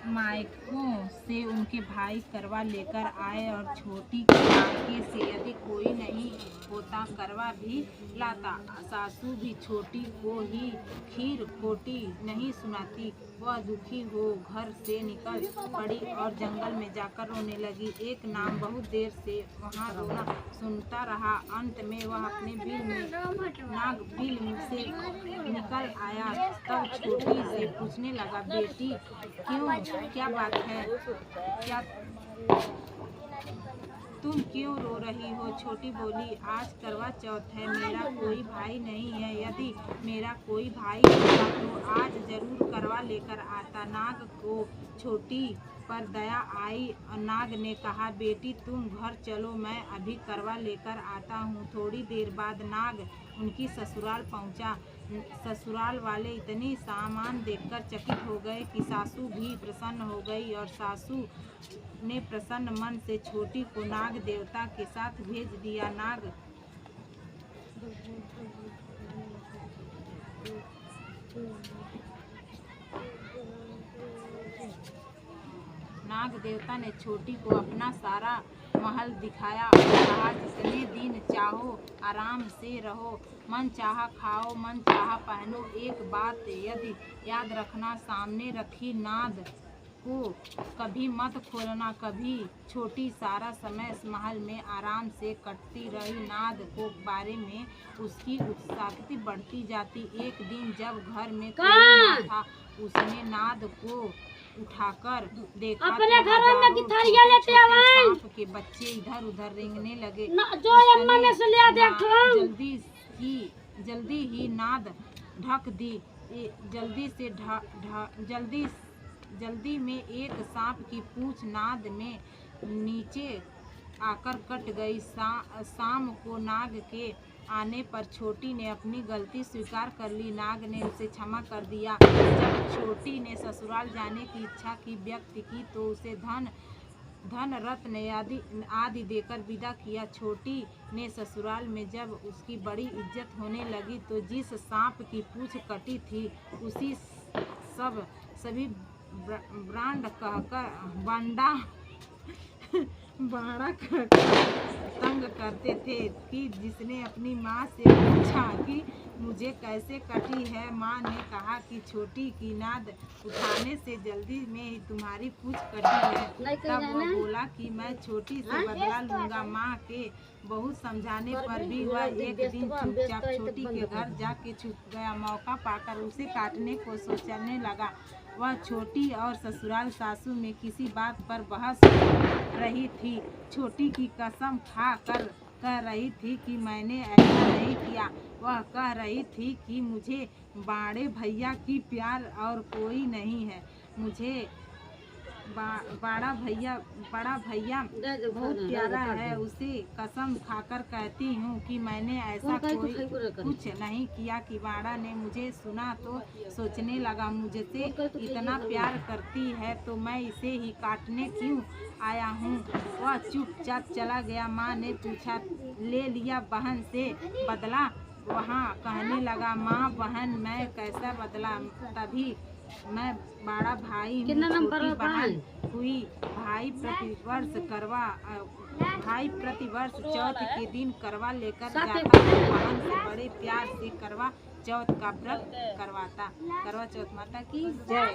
मायकों से उनके भाई करवा लेकर आए और छोटी के मायके से यदि कोई नहीं होता करवा भी लाता। सासू भी छोटी को ही खीर खोटी नहीं सुनाती। वह दुखी हो घर से निकल पड़ी और जंगल में जाकर रोने लगी। एक नाम बहुत देर से वहाँ रोना सुनता रहा। अंत में वह अपने बिल में नाग बिल से निकल आया। तब छोटी से पूछने लगा, बेटी क्यों, क्या बात है, क्या तुम क्यों रो रही हो? छोटी बोली, आज करवा चौथ है, मेरा कोई भाई नहीं है। यदि मेरा कोई भाई होता तो आज जरूर करवा लेकर आता। नाग को छोटी पर दया आई और नाग ने कहा, बेटी तुम घर चलो, मैं अभी करवा लेकर आता हूँ। थोड़ी देर बाद नाग उनकी ससुराल पहुँचा। ससुराल वाले इतनी सामान देखकर चकित हो गए कि सासू भी प्रसन्न हो गई और सासू ने प्रसन्न मन से छोटी को नाग देवता के साथ भेज दिया। नाग देवता ने छोटी को अपना सारा महल दिखाया और कहा, जितने दिन चाहो आराम से रहो, मन चाहा खाओ, मन चाहा पहनो। एक बात यदि याद रखना, सामने रखी नाद को कभी मत खोलना। कभी छोटी सारा समय इस महल में आराम से कटती रही। नाद को बारे में उसकी उत्सुकता बढ़ती जाती। एक दिन जब घर में कोई ना था, उसने नाद को उठाकर देखा अपने तो घर में की थरिया लेते आवां सांप के बच्चे इधर उधर रेंगने लगे। जो अम्मा ने से लिया देखो। जल्दी ही नाद ढक दी। जल्दी में एक सांप की पूंछ नाद में नीचे आकर कट गई। शाम को नाग के आने पर छोटी ने अपनी गलती स्वीकार कर ली। नाग ने उसे क्षमा कर दिया। जब छोटी ने ससुराल जाने की इच्छा की व्यक्त की तो उसे धन रत्न आदि देकर विदा किया। छोटी ने ससुराल में जब उसकी बड़ी इज्जत होने लगी तो जिस सांप की पूंछ कटी थी उसी सभी ब्रांड कहकर बाड़ा तंग करते थे कि जिसने अपनी माँ से पूछा कि मुझे कैसे कटी है, माँ ने कहा कि छोटी की नाद उठाने से जल्दी में ही तुम्हारी पूंछ कटी है। तब वह बोला कि मैं छोटी से बदला लूंगा। माँ के बहुत समझाने पर भी वह एक दिन चुपचाप छोटी के घर जाके छुप गया। मौका पाकर उसे काटने को सोचने लगा। वह छोटी और ससुराल सासू में किसी बात पर बहस रही थी। छोटी की कसम खा कर कह रही थी कि मैंने ऐसा नहीं किया। वह कह रही थी कि मुझे बड़े भैया की प्यार और कोई नहीं है। मुझे बड़ा भैया बहुत प्यारा है। उसे कसम खाकर कहती हूँ कि मैंने ऐसा कोई कुछ नहीं किया। कि बाड़ा ने मुझे सुना तो सोचने लगा, मुझसे इतना प्यार करती है तो मैं इसे ही काटने क्यों आया हूँ। वह चुपचाप चला गया। माँ ने पूछा, ले लिया बहन से बदला? वहाँ कहने लगा, माँ बहन मैं कैसा बदला, तभी मैं बड़ा भाई हूँ, छोटी बहन हुई। भाई प्रतिवर्ष चौथ के दिन करवा लेकर जाता है। बहन से बड़े प्यार से करवा चौथ का व्रत करवाता। करवा चौथ माता की जय।